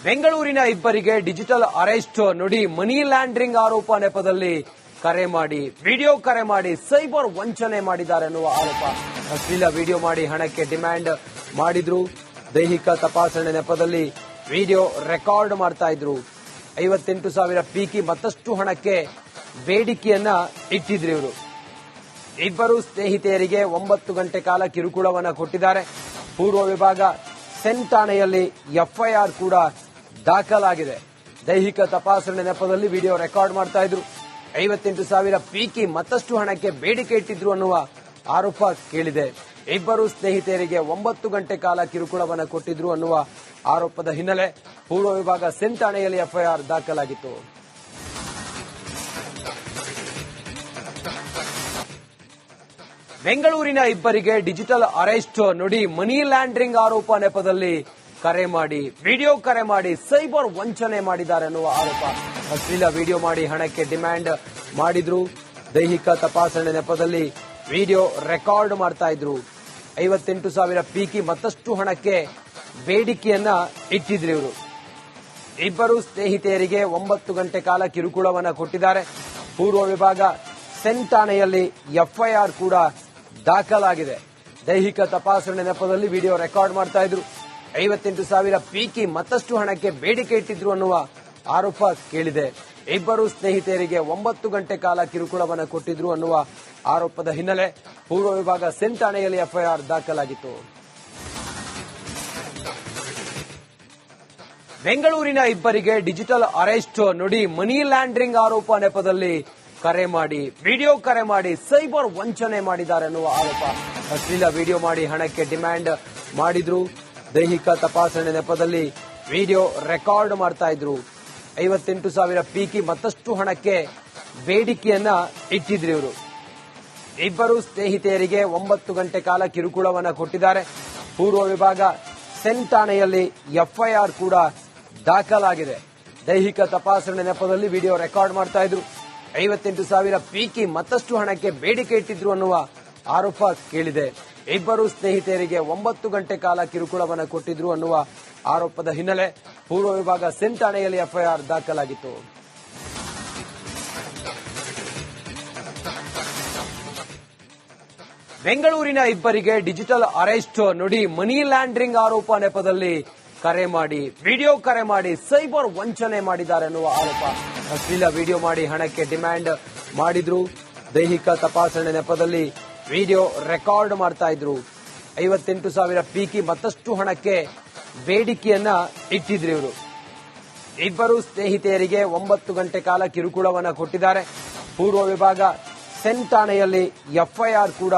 ಬೆಂಗಳೂರಿನ ಇಬ್ಬರಿಗೆ digital arrest ನುಡಿ ಮನಿ ಲ್ಯಾಂಡರಿಂಗ್ ಆರೋಪ ನೆಪದಲ್ಲಿ ಕರೆ ಮಾಡಿ ವಿಡಿಯೋ ಕರೆ ಮಾಡಿ ಸೈಬರ್ ವಂಚನೆ ಮಾಡಿದ್ದಾರೆ ಎನ್ನುವ ಆರೋಪ. ಅಶ್ಲೀಲ ವಿಡಿಯೋ ಮಾಡಿ ಹಣಕ್ಕೆ ಡಿಮ್ಯಾಂಡ್ ಮಾಡಿದ್ರು. ದೈಹಿಕ ತಪಾಸಣೆ ನೆಪದಲ್ಲಿ ವಿಡಿಯೋ ರೆಕಾರ್ಡ್ ಮಾಡ್ತಾ ಇದ್ರು. 58,000 ಪೀಕಿ ಮತ್ತಷ್ಟು ಹಣಕ್ಕೆ ಬೇಡಿಕೆಯನ್ನ ಇಟ್ಟಿದ್ರು ಇವರು. ಇಬ್ಬರು ಸ್ನೇಹಿತೆಯರಿಗೆ 9 ಗಂಟೆ ಕಾಲ ಕಿರುಕುಳವನ್ನ ಕೊಟ್ಟಿದ್ದಾರೆ. ಪೂರ್ವ ವಿಭಾಗ ಸೆನ್ ಠಾಣೆಯಲ್ಲಿ ಎಫ್ಐಆರ್ ಕೂಡ ದಾಖಲಾಗಿದೆ. ದೈಹಿಕ ತಪಾಸಣೆ ನೆಪದಲ್ಲಿ ವಿಡಿಯೋ ರೆಕಾರ್ಡ್ ಮಾಡ್ತಾ ಇದ್ರು. 58,000 ಪೀಕಿ ಮತ್ತಷ್ಟು ಹಣಕ್ಕೆ ಬೇಡಿಕೆ ಇಟ್ಟಿದ್ರು ಅನ್ನುವ ಆರೋಪ ಕೇಳಿದೆ. ಇಬ್ಬರು ಸ್ನೇಹಿತೆಯರಿಗೆ 9 ಗಂಟೆ ಕಾಲ ಕಿರುಕುಳವನ್ನು ಕೊಟ್ಟಿದ್ರು ಅನ್ನುವ ಆರೋಪದ ಹಿನ್ನೆಲೆ ಪೂರ್ವ ವಿಭಾಗ ಸೆನ್ ಠಾಣೆಯಲ್ಲಿ ಎಫ್ಐಆರ್ ದಾಖಲಾಗಿತ್ತು. ಬೆಂಗಳೂರಿನ ಇಬ್ಬರಿಗೆ ಡಿಜಿಟಲ್ ಅರೆಸ್ಟ್ ನುಡಿ ಮನಿ ಲ್ಯಾಂಡರಿಂಗ್ ಆರೋಪ ನೆಪದಲ್ಲಿ ಕರೆ ಮಾಡಿ ವಿಡಿಯೋ ಕರೆ ಮಾಡಿ ಸೈಬರ್ ವಂಚನೆ ಮಾಡಿದ್ದಾರೆ ಎನ್ನುವ ಆರೋಪ. ಅಶ್ಲೀಲ ವಿಡಿಯೋ ಮಾಡಿ ಹಣಕ್ಕೆ ಡಿಮ್ಯಾಂಡ್ ಮಾಡಿದ್ರು. ದೈಹಿಕ ತಪಾಸಣೆ ನೆಪದಲ್ಲಿ ವಿಡಿಯೋ ರೆಕಾರ್ಡ್ ಮಾಡ್ತಾ ಇದ್ರು. 58,000 ಪೀಕಿ ಮತ್ತಷ್ಟು ಹಣಕ್ಕೆ ಬೇಡಿಕೆಯನ್ನ ಇಟ್ಟಿದ್ರು ಇವರು. ಇಬ್ಬರು ಸ್ನೇಹಿತೆಯರಿಗೆ 9 ಗಂಟೆ ಕಾಲ ಕಿರುಕುಳವನ್ನ ಕೊಟ್ಟಿದ್ದಾರೆ. ಪೂರ್ವ ವಿಭಾಗ ಸೆನ್ ಠಾಣೆಯಲ್ಲಿ ಎಫ್ಐಆರ್ ಕೂಡ ದಾಖಲಾಗಿದೆ. ದೈಹಿಕ ತಪಾಸಣೆ ನೆಪದಲ್ಲಿ ವಿಡಿಯೋ ರೆಕಾರ್ಡ್ ಮಾಡ್ತಾ ಇದ್ರು. 58,000 ಪೀಕಿ ಮತ್ತಷ್ಟು ಹಣಕ್ಕೆ ಬೇಡಿಕೆ ಇಟ್ಟಿದ್ರು ಅನ್ನುವ ಆರೋಪ ಕೇಳಿದೆ. ಇಬ್ಬರು ಸ್ನೇಹಿತೆಯರಿಗೆ 9 ಗಂಟೆ ಕಾಲ ಕಿರುಕುಳವನ್ನು ಕೊಟ್ಟಿದ್ರು ಅನ್ನುವ ಆರೋಪದ ಹಿನ್ನೆಲೆ ಪೂರ್ವ ವಿಭಾಗ ಸೆನ್ ಠಾಣೆಯಲ್ಲಿ ಎಫ್ಐಆರ್ ದಾಖಲಾಗಿತ್ತು. ಬೆಂಗಳೂರಿನ ಇಬ್ಬರಿಗೆ ಡಿಜಿಟಲ್ ಅರೆಸ್ಟ್ ನುಡಿ ಮನಿ ಲ್ಯಾಂಡರಿಂಗ್ ಆರೋಪ ನೆಪದಲ್ಲಿ ಕರೆ ಮಾಡಿ ವಿಡಿಯೋ ಕರೆ ಮಾಡಿ ಸೈಬರ್ ವಂಚನೆ ಮಾಡಿದ್ದಾರೆ ಎನ್ನುವ ಆರೋಪ. ಅಶ್ಲೀಲ ವಿಡಿಯೋ ಮಾಡಿ ಹಣಕ್ಕೆ ಡಿಮ್ಯಾಂಡ್ ಮಾಡಿದ್ರು. ದೈಹಿಕ ತಪಾಸಣೆ ನೆಪದಲ್ಲಿ ವಿಡಿಯೋ ರೆಕಾರ್ಡ್ ಮಾಡ್ತಾ ಇದ್ರು. 58,000 ಪೀಕಿ ಮತ್ತಷ್ಟು ಹಣಕ್ಕೆ ಬೇಡಿಕೆಯನ್ನ ಇಟ್ಟಿದ್ರು ಇವರು. ಇಬ್ಬರು ಸ್ನೇಹಿತೆಯರಿಗೆ 9 ಗಂಟೆ ಕಾಲ ಕಿರುಕುಳವನ್ನ ಕೊಟ್ಟಿದ್ದಾರೆ. ಪೂರ್ವ ವಿಭಾಗ ಸೆನ್ ಠಾಣೆಯಲ್ಲಿ ಎಫ್ಐಆರ್ ಕೂಡ ದಾಖಲಾಗಿದೆ. ದೈಹಿಕ ತಪಾಸಣೆ ನೆಪದಲ್ಲಿ ವಿಡಿಯೋ ರೆಕಾರ್ಡ್ ಮಾಡ್ತಾ ಇದ್ರು. 58,000 ಪೀಕಿ ಮತ್ತಷ್ಟು ಹಣಕ್ಕೆ ಬೇಡಿಕೆ ಇಟ್ಟಿದ್ರು ಅನ್ನುವ ಆರೋಪ ಕೇಳಿದೆ. ಇಬ್ಬರು ಸ್ನೇಹಿತೆಯರಿಗೆ 9 ಗಂಟೆ ಕಾಲ ಕಿರುಕುಳವನ್ನು ಕೊಟ್ಟಿದ್ರು ಅನ್ನುವ ಆರೋಪದ ಹಿನ್ನೆಲೆ ಪೂರ್ವ ವಿಭಾಗ ಸೆನ್ ಠಾಣೆಯಲ್ಲಿ ಎಫ್ಐಆರ್ ದಾಖಲಾಗಿತ್ತು. ಬೆಂಗಳೂರಿನ ಇಬ್ಬರಿಗೆ ಡಿಜಿಟಲ್ ಅರೆಸ್ಟ್ ನುಡಿ ಮನಿ ಲ್ಯಾಂಡರಿಂಗ್ ಆರೋಪ ನೆಪದಲ್ಲಿ ಕರೆ ಮಾಡಿ ವಿಡಿಯೋ ಕರೆ ಮಾಡಿ ಸೈಬರ್ ವಂಚನೆ ಮಾಡಿದ್ದಾರೆ ಎನ್ನುವ ಆರೋಪ. ಅಶ್ಲೀಲ ವಿಡಿಯೋ ಮಾಡಿ ಹಣಕ್ಕೆ ಡಿಮ್ಯಾಂಡ್ ಮಾಡಿದ್ರು. ದೈಹಿಕ ತಪಾಸಣೆ ನೆಪದಲ್ಲಿ ವಿಡಿಯೋ ರೆಕಾರ್ಡ್ ಮಾಡ್ತಾ ಇದ್ರು. 58,000 ಪೀಕಿ ಮತ್ತಷ್ಟು ಹಣಕ್ಕೆ ಬೇಡಿಕೆಯನ್ನ ಇಟ್ಟಿದ್ರು ಇವರು. ಇಬ್ಬರು ಸ್ನೇಹಿತೆಯರಿಗೆ 9 ಗಂಟೆ ಕಾಲ ಕಿರುಕುಳವನ್ನ ಕೊಟ್ಟಿದ್ದಾರೆ. ಪೂರ್ವ ವಿಭಾಗ ಸೆನ್ ಠಾಣೆಯಲ್ಲಿ ಎಫ್ಐಆರ್ ಕೂಡ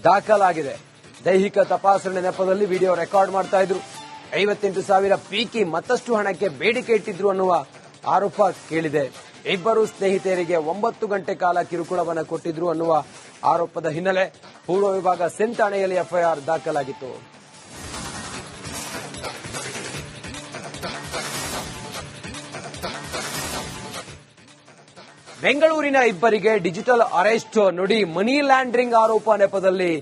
ದಾಖಲಾಗಿದೆ. ದೈಹಿಕ ತಪಾಸಣೆ ನೆಪದಲ್ಲಿ ವಿಡಿಯೋ ರೆಕಾರ್ಡ್ ಮಾಡ್ತಾ ಇದ್ರು. 58,000 ಪೀಕಿ ಮತ್ತಷ್ಟು ಹಣಕ್ಕೆ ಬೇಡಿಕೆ ಇಟ್ಟಿದ್ರು ಅನ್ನುವ ಆರೋಪ ಕೇಳಿದೆ. ಇಬ್ಬರು ಸ್ನೇಹಿತೆಯರಿಗೆ 9 ಗಂಟೆ ಕಾಲ ಕಿರುಕುಳವನ್ನು ಕೊಟ್ಟಿದ್ರು ಅನ್ನುವ ಆರೋಪದ ಹಿನ್ನೆಲೆ ಪೂರ್ವ ವಿಭಾಗ ಸೆನ್ ಠಾಣೆಯಲ್ಲಿ ಎಫ್ಐಆರ್ ದಾಖಲಾಗಿತ್ತು. ಬೆಂಗಳೂರಿನ ಇಬ್ಬರಿಗೆ ಡಿಜಿಟಲ್ ಅರೆಸ್ಟ್ ನುಡಿ ಮನಿ ಲ್ಯಾಂಡರಿಂಗ್ ಆರೋಪ ನೆಪದಲ್ಲಿ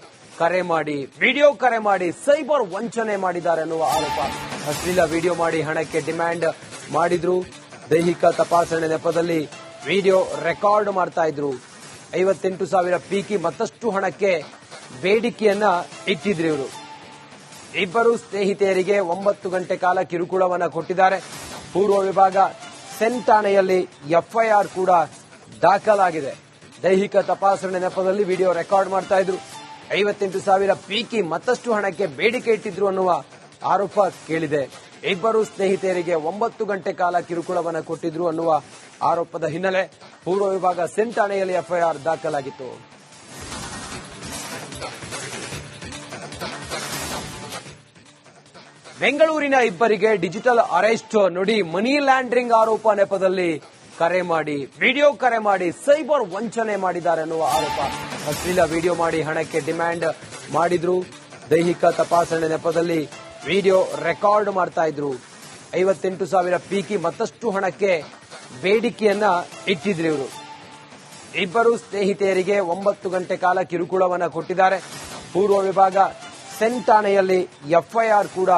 ಕರೆ ಮಾಡಿ ವಿಡಿಯೋ ಕರೆ ಮಾಡಿ ಸೈಬರ್ ವಂಚನೆ ಮಾಡಿದ್ದಾರೆ ಎನ್ನುವ ಆರೋಪ. ಅಶ್ಲೀಲ ವಿಡಿಯೋ ಮಾಡಿ ಹಣಕ್ಕೆ ಡಿಮ್ಯಾಂಡ್ ಮಾಡಿದ್ರು. ದೈಹಿಕ ತಪಾಸಣೆ ನೆಪದಲ್ಲಿ ವಿಡಿಯೋ ರೆಕಾರ್ಡ್ ಮಾಡ್ತಾ ಇದ್ರು. 58,000 ಪೀಕಿ ಮತ್ತಷ್ಟು ಹಣಕ್ಕೆ ಬೇಡಿಕೆಯನ್ನ ಇಟ್ಟಿದ್ರು ಇವರು. ಇಬ್ಬರು ಸ್ನೇಹಿತೆಯರಿಗೆ 9 ಗಂಟೆ ಕಾಲ ಕಿರುಕುಳವನ್ನ ಕೊಟ್ಟಿದ್ದಾರೆ. ಪೂರ್ವ ವಿಭಾಗ ಸೆನ್ ಠಾಣೆಯಲ್ಲಿ ಎಫ್ಐಆರ್ ಕೂಡ ದಾಖಲಾಗಿದೆ. ದೈಹಿಕ ತಪಾಸಣೆ ನೆಪದಲ್ಲಿ ವಿಡಿಯೋ ರೆಕಾರ್ಡ್ ಮಾಡ್ತಾ ಇದ್ರು. 58,000 ಪೀಕಿ ಮತ್ತಷ್ಟು ಹಣಕ್ಕೆ ಬೇಡಿಕೆ ಇಟ್ಟಿದ್ರು ಅನ್ನುವ ಆರೋಪ ಕೇಳಿದೆ. ಇಬ್ಬರು ಸ್ನೇಹಿತೆಯರಿಗೆ 9 ಗಂಟೆ ಕಾಲ ಕಿರುಕುಳವನ್ನು ಕೊಟ್ಟಿದ್ರು ಅನ್ನುವ ಆರೋಪದ ಹಿನ್ನೆಲೆ ಪೂರ್ವ ವಿಭಾಗ ಸೆನ್ ಠಾಣೆಯಲ್ಲಿ ಎಫ್ಐಆರ್ ದಾಖಲಾಗಿತ್ತು. ಬೆಂಗಳೂರಿನ ಇಬ್ಬರಿಗೆ ಡಿಜಿಟಲ್ ಅರೆಸ್ಟ್ ನುಡಿ ಮನಿ ಲ್ಯಾಂಡರಿಂಗ್ ಆರೋಪ ನೆಪದಲ್ಲಿ ಕರೆ ಮಾಡಿ ವಿಡಿಯೋ ಕರೆ ಮಾಡಿ ಸೈಬರ್ ವಂಚನೆ ಮಾಡಿದ್ದಾರೆ ಎನ್ನುವ ಆರೋಪ. ಅಶ್ಲೀಲ ವಿಡಿಯೋ ಮಾಡಿ ಹಣಕ್ಕೆ ಡಿಮ್ಯಾಂಡ್ ಮಾಡಿದ್ರು. ದೈಹಿಕ ತಪಾಸಣೆ ನೆಪದಲ್ಲಿ ವಿಡಿಯೋ ರೆಕಾರ್ಡ್ ಮಾಡ್ತಾ ಇದ್ರು. 58,000 ಪೀಕಿ ಮತ್ತಷ್ಟು ಹಣಕ್ಕೆ ಬೇಡಿಕೆಯನ್ನ ಇಟ್ಟಿದ್ರು ಇವರು. ಇಬ್ಬರು ಸ್ನೇಹಿತೆಯರಿಗೆ 9 ಗಂಟೆ ಕಾಲ ಕಿರುಕುಳವನ್ನ ಕೊಟ್ಟಿದ್ದಾರೆ. ಪೂರ್ವ ವಿಭಾಗ ಸೆನ್ ಠಾಣೆಯಲ್ಲಿ ಎಫ್ಐಆರ್ ಕೂಡ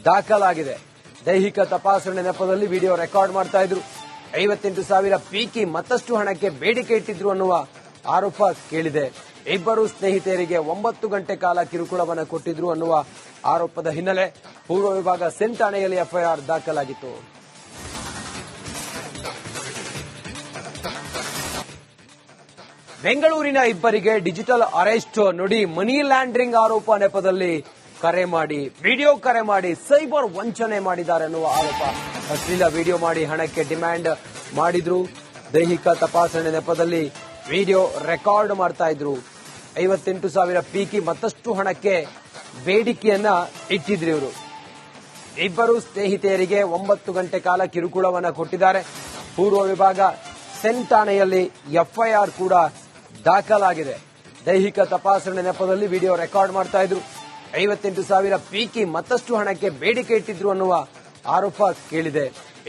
ದಾಖಲಾಗಿದೆ. ದೈಹಿಕ ತಪಾಸಣೆ ನೆಪದಲ್ಲಿ ವಿಡಿಯೋ ರೆಕಾರ್ಡ್ ಮಾಡ್ತಾ ಇದ್ರು. 58,000 ಪೀಕಿ ಮತ್ತಷ್ಟು ಹಣಕ್ಕೆ ಬೇಡಿಕೆ ಇಟ್ಟಿದ್ರು ಅನ್ನುವ ಆರೋಪ ಕೇಳಿದೆ. ಇಬ್ಬರು ಸ್ನೇಹಿತರಿಗೆ 9 ಗಂಟೆ ಕಾಲ ಕಿರುಕುಳವನ್ನು ಕೊಟ್ಟಿದ್ರು ಅನ್ನುವ ಆರೋಪದ ಹಿನ್ನೆಲೆ ಪೂರ್ವ ವಿಭಾಗ ಸೆನ್ ಠಾಣೆಯಲ್ಲಿ ಎಫ್ಐಆರ್ ದಾಖಲಾಗಿತ್ತು. ಬೆಂಗಳೂರಿನ ಇಬ್ಬರಿಗೆ ಡಿಜಿಟಲ್ ಅರೆಸ್ಟ್ ನುಡಿ ಮನಿ ಲ್ಯಾಂಡ್ರಿಂಗ್ ಆರೋಪ ನೆಪದಲ್ಲಿ ಕರೆ ಮಾಡಿ ವಿಡಿಯೋ ಕರೆ ಮಾಡಿ ಸೈಬರ್ ವಂಚನೆ ಮಾಡಿದ್ದಾರೆ ಅನ್ನುವ ಆರೋಪ. ಅಶ್ಲೀಲ ವಿಡಿಯೋ ಮಾಡಿ ಹಣಕ್ಕೆ ಡಿಮ್ಯಾಂಡ್ ಮಾಡಿದ್ರು. ದೈಹಿಕ ತಪಾಸಣೆ ನೆಪದಲ್ಲಿ ವಿಡಿಯೋ ರೆಕಾರ್ಡ್ ಮಾಡ್ತಾ ಇದ್ರು. 58,000 ಪೀಕಿ ಮತ್ತಷ್ಟು ಹಣಕ್ಕೆ ಬೇಡಿಕೆಯನ್ನ ಇಟ್ಟಿದ್ರು ಇವರು. ಇಬ್ಬರು ಸ್ನೇಹಿತೆಯರಿಗೆ 9 ಗಂಟೆ ಕಾಲ ಕಿರುಕುಳವನ್ನ ಕೊಟ್ಟಿದ್ದಾರೆ. ಪೂರ್ವ ವಿಭಾಗ ಸೆನ್ ಠಾಣೆಯಲ್ಲಿ ಎಫ್ಐಆರ್ ಕೂಡ ದಾಖಲಾಗಿದೆ. ದೈಹಿಕ ತಪಾಸಣೆ ನೆಪದಲ್ಲಿ ವಿಡಿಯೋ ರೆಕಾರ್ಡ್ ಮಾಡ್ತಾ ಇದ್ರು. 58,000 ಪೀಕಿ ಮತ್ತಷ್ಟು ಹಣಕ್ಕೆ ಬೇಡಿಕೆ ಇಟ್ಟಿದ್ರು ಅನ್ನುವ ಆರೋಪ ಕೇಳಿದೆ.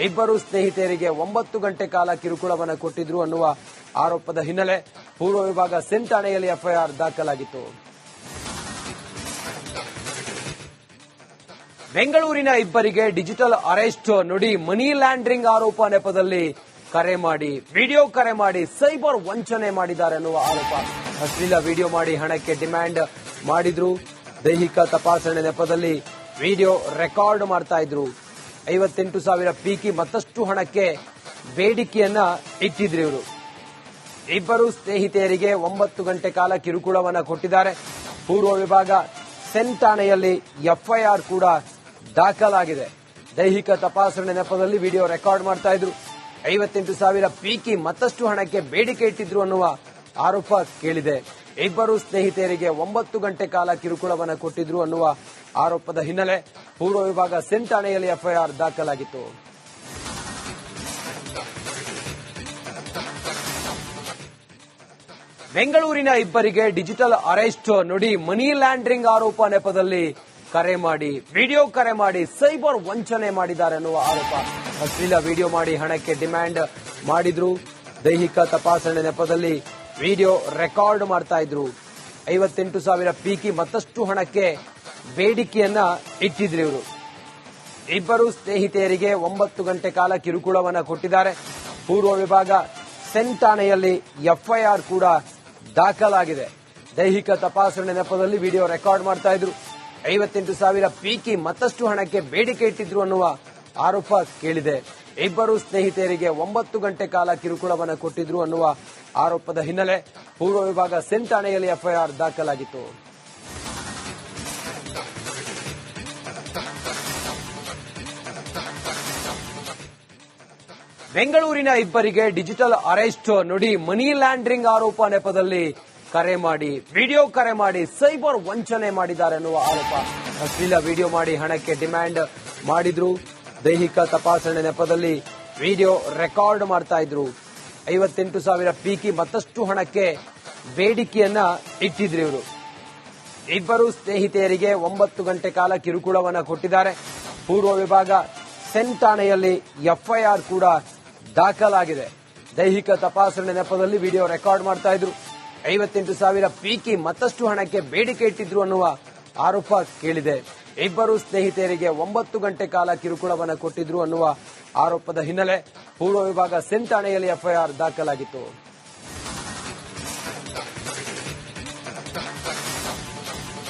ಇಬ್ಬರು ಸ್ನೇಹಿತರಿಗೆ 9 ಗಂಟೆ ಕಾಲ ಕಿರುಕುಳವನ್ನು ಕೊಟ್ಟಿದ್ರು ಅನ್ನುವ ಆರೋಪದ ಹಿನ್ನೆಲೆ ಪೂರ್ವ ವಿಭಾಗ ಸೆನ್ ಠಾಣೆಯಲ್ಲಿ ಎಫ್ಐಆರ್ ದಾಖಲಾಗಿತ್ತು. ಬೆಂಗಳೂರಿನ ಇಬ್ಬರಿಗೆ ಡಿಜಿಟಲ್ ಅರೆಸ್ಟ್ ನುಡಿ ಮನಿ ಲ್ಯಾಂಡ್ರಿಂಗ್ ಆರೋಪ ನೆಪದಲ್ಲಿ ಕರೆ ಮಾಡಿ ವಿಡಿಯೋ ಕರೆ ಮಾಡಿ ಸೈಬರ್ ವಂಚನೆ ಮಾಡಿದ್ದಾರೆ ಅನ್ನುವ ಆರೋಪ. ಅಶ್ಲೀಲ ವಿಡಿಯೋ ಮಾಡಿ ಹಣಕ್ಕೆ ಡಿಮ್ಯಾಂಡ್ ಮಾಡಿದ್ರು. ದೈಹಿಕ ತಪಾಸಣೆ ನೆಪದಲ್ಲಿ ವಿಡಿಯೋ ರೆಕಾರ್ಡ್ ಮಾಡ್ತಾ ಇದ್ರು. 58,000 ಪೀಕಿ ಮತ್ತಷ್ಟು ಹಣಕ್ಕೆ ಬೇಡಿಕೆಯನ್ನ ಇಟ್ಟಿದ್ರು ಇವರು. ಇಬ್ಬರು ಸ್ನೇಹಿತೆಯರಿಗೆ 9 ಗಂಟೆ ಕಾಲ ಕಿರುಕುಳವನ್ನ ಕೊಟ್ಟಿದ್ದಾರೆ. ಪೂರ್ವ ವಿಭಾಗ ಸೆನ್ ಠಾಣೆಯಲ್ಲಿ ಎಫ್ಐಆರ್ ಕೂಡ ದಾಖಲಾಗಿದೆ. ದೈಹಿಕ ತಪಾಸಣೆ ನೆಪದಲ್ಲಿ ವಿಡಿಯೋ ರೆಕಾರ್ಡ್ ಮಾಡ್ತಾ ಇದ್ರು. 58,000 ಪೀಕಿ ಮತ್ತಷ್ಟು ಹಣಕ್ಕೆ ಬೇಡಿಕೆ ಇಟ್ಟಿದ್ರು ಅನ್ನುವ ಆರೋಪ ಕೇಳಿದೆ. ಇಬ್ಬರು ಸ್ನೇಹಿತರಿಗೆ 9 ಗಂಟೆ ಕಾಲ ಕಿರುಕುಳವನ್ನು ಕೊಟ್ಟಿದ್ರು ಅನ್ನುವ ಆರೋಪದ ಹಿನ್ನೆಲೆ ಪೂರ್ವ ವಿಭಾಗ ಸೆನ್ ಠಾಣೆಯಲ್ಲಿ ಎಫ್ಐಆರ್ ದಾಖಲಾಗಿತ್ತು. ಬೆಂಗಳೂರಿನ ಇಬ್ಬರಿಗೆ ಡಿಜಿಟಲ್ ಅರೆಸ್ಟ್ ನುಡಿ ಮನಿ ಲ್ಯಾಂಡ್ರಿಂಗ್ ಆರೋಪ ನೆಪದಲ್ಲಿ ಕರೆ ಮಾಡಿ ವಿಡಿಯೋ ಕರೆ ಮಾಡಿ ಸೈಬರ್ ವಂಚನೆ ಮಾಡಿದ್ದಾರೆ ಅನ್ನುವ ಆರೋಪ. ಅಶ್ಲೀಲ ವಿಡಿಯೋ ಮಾಡಿ ಹಣಕ್ಕೆ ಡಿಮ್ಯಾಂಡ್ ಮಾಡಿದ್ರು. ದೈಹಿಕ ತಪಾಸಣೆ ನೆಪದಲ್ಲಿ ವಿಡಿಯೋ ರೆಕಾರ್ಡ್ ಮಾಡ್ತಾ ಇದ್ರು. 58,000 ಪೀಕಿ ಮತ್ತಷ್ಟು ಹಣಕ್ಕೆ ಬೇಡಿಕೆಯನ್ನ ಇಟ್ಟಿದ್ರು ಇವರು. ಇಬ್ಬರು ಸ್ನೇಹಿತೆಯರಿಗೆ 9 ಗಂಟೆ ಕಾಲ ಕಿರುಕುಳವನ್ನ ಕೊಟ್ಟಿದ್ದಾರೆ. ಪೂರ್ವ ವಿಭಾಗ ಸೆನ್ ಠಾಣೆಯಲ್ಲಿ ಎಫ್ಐಆರ್ ಕೂಡ ದಾಖಲಾಗಿದೆ. ದೈಹಿಕ ತಪಾಸಣೆ ನೆಪದಲ್ಲಿ ವಿಡಿಯೋ ರೆಕಾರ್ಡ್ ಮಾಡ್ತಾ ಇದ್ರು. 58,000 ಪೀಕಿ ಮತ್ತಷ್ಟು ಹಣಕ್ಕೆ ಬೇಡಿಕೆ ಇಟ್ಟಿದ್ರು ಅನ್ನುವ ಆರೋಪ ಕೇಳಿದೆ. ಇಬ್ಬರು ಸ್ನೇಹಿತೆಯರಿಗೆ 9 ಗಂಟೆ ಕಾಲ ಕಿರುಕುಳವನ್ನು ಕೊಟ್ಟಿದ್ರು ಅನ್ನುವ ಆರೋಪದ ಹಿನ್ನೆಲೆ ಪೂರ್ವ ವಿಭಾಗ ಸೆನ್ ಠಾಣೆಯಲ್ಲಿ ಎಫ್ಐಆರ್ ದಾಖಲಾಗಿತ್ತು. ಬೆಂಗಳೂರಿನ ಇಬ್ಬರಿಗೆ ಡಿಜಿಟಲ್ ಅರೆಸ್ಟ್ ನುಡಿ ಮನಿ ಲ್ಯಾಂಡ್ರಿಂಗ್ ಆರೋಪ ನೆಪದಲ್ಲಿ ಕರೆ ಮಾಡಿ ವಿಡಿಯೋ ಕರೆ ಮಾಡಿ ಸೈಬರ್ ವಂಚನೆ ಮಾಡಿದ್ದಾರೆ ಅನ್ನುವ ಆರೋಪ. ಅಶ್ಲೀಲ ವಿಡಿಯೋ ಮಾಡಿ ಹಣಕ್ಕೆ ಡಿಮ್ಯಾಂಡ್ ಮಾಡಿದ್ರು. ದೈಹಿಕ ತಪಾಸಣೆ ನೆಪದಲ್ಲಿ ವಿಡಿಯೋ ರೆಕಾರ್ಡ್ ಮಾಡ್ತಾ ಇದ್ರು. 58,000 ಪೀಕಿ ಮತ್ತಷ್ಟು ಹಣಕ್ಕೆ ಬೇಡಿಕೆಯನ್ನ ಇಟ್ಟಿದ್ರು ಇವರು. ಇಬ್ಬರು ಸ್ನೇಹಿತೆಯರಿಗೆ 9 ಗಂಟೆ ಕಾಲ ಕಿರುಕುಳವನ್ನ ಕೊಟ್ಟಿದ್ದಾರೆ. ಪೂರ್ವ ವಿಭಾಗ ಸೆನ್ ಠಾಣೆಯಲ್ಲಿ ಎಫ್ಐಆರ್ ಕೂಡ ದಾಖಲಾಗಿದೆ. ದೈಹಿಕ ತಪಾಸಣೆ ನೆಪದಲ್ಲಿ ವಿಡಿಯೋ ರೆಕಾರ್ಡ್ ಮಾಡ್ತಾ ಇದ್ರು. 58,000 ಪೀಕಿ ಮತ್ತಷ್ಟು ಹಣಕ್ಕೆ ಬೇಡಿಕೆ ಇಟ್ಟಿದ್ರು ಅನ್ನುವ ಆರೋಪ ಕೇಳಿದೆ. ಇಬ್ಬರು ಸ್ನೇಹಿತೆಯರಿಗೆ 9 ಗಂಟೆ ಕಾಲ ಕಿರುಕುಳವನ್ನು ಕೊಟ್ಟಿದ್ರು ಅನ್ನುವ ಆರೋಪದ ಹಿನ್ನೆಲೆ ಪೂರ್ವ ವಿಭಾಗ ಸೆನ್ ಠಾಣೆಯಲ್ಲಿ ಎಫ್ಐಆರ್ ದಾಖಲಾಗಿತ್ತು.